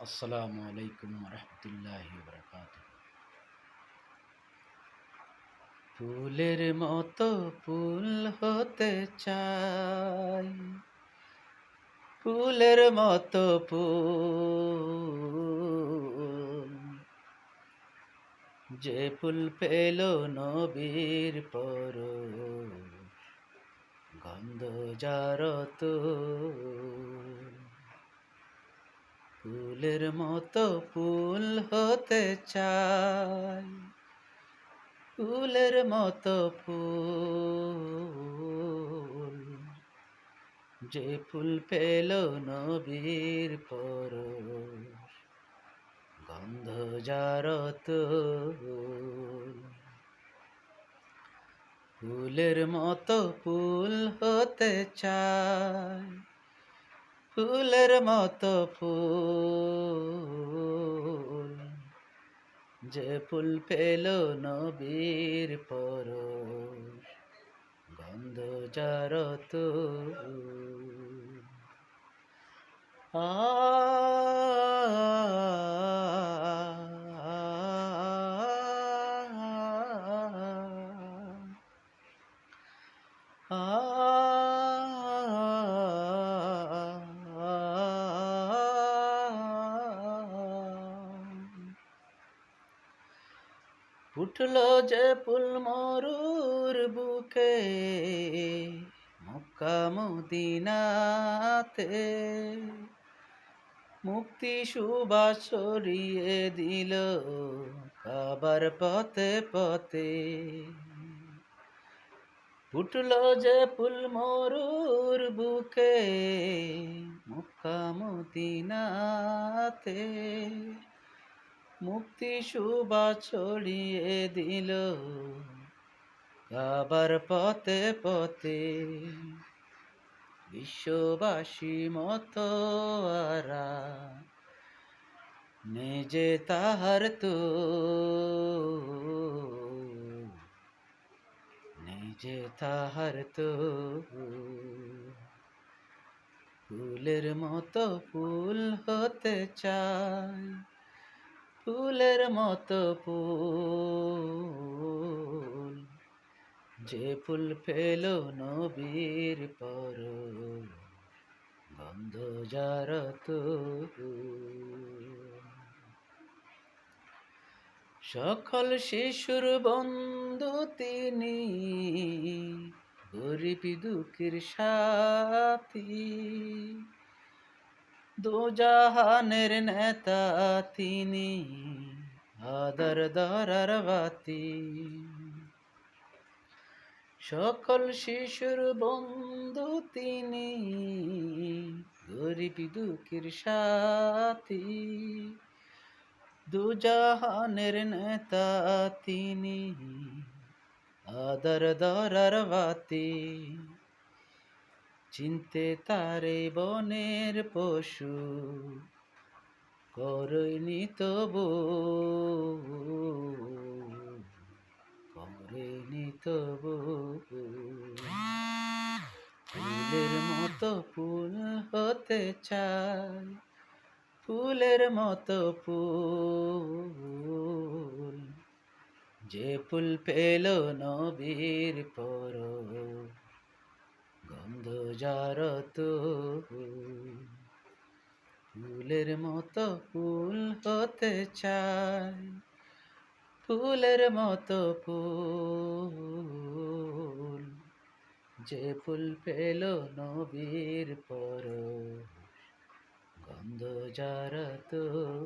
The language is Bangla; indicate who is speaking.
Speaker 1: আসসালামু আলাইকুম রহমতুল্লাহি বারাকাতুহু। ফুলের মতো ফুল হতে চাই, ফুলের মতো ফুল, যে ফুল পেল নবীর পরশ, গন্ধ যার তুল। ফুলের মতো ফুল হতে চাই, ফুলের মতো ফুল, যে ফুল পেল নবীর পরশ, গন্ধ যার তুল। ফুলের মতো ফুল হতে চাই, ফুলের মতো ফুল, যে ফুল পেল নবীর পরশ, গন্ধ যার তুল। আ ফুটলো যে ফুল মরুর বুকে, মক্কা মদিনাতে, মুক্তি সুবাস ছড়িয়ে দিল কাবার পথে পথে। ফুটলো যে ফুল মরুর বুকে, মক্কা মদিনাতে, মুক্তি সুবাস ছড়িয়ে দিল কাবার পথে পথে। বিশ্ববাসী মতো আরা নিজে তাহার তো, নিজে তাহার তো। ফুলের মতো ফুল হতে চাই, ফুলের মতো ফুল, যে ফুল পেল নবীর পরশ, গন্ধ যার তুল। সকল শিশুর বন্ধু তিনি, গরিব দুঃখের সাথী, দোজাহানের নেতা তিনি, আদর দরার বাতি। সকল শিশুর বন্ধু তিনি, গরিব দুঃখের সাথী, দুজাহানের নেতা তিনি, আদর দরার বাতি। চিনতে তারে বনের পশু, করইনি তবু, করেনি তবু। ফুলের মতো ফুল হতে চাই, ফুলের মতো ফুল, যে ফুল পেল নবীর পরশ, গন্ধ যার তুল। ফুলের মতো ফুল হতে চাই, ফুলের মতো ফুল, যে ফুল পেল নবীর পরশ, গন্ধ যার তুল।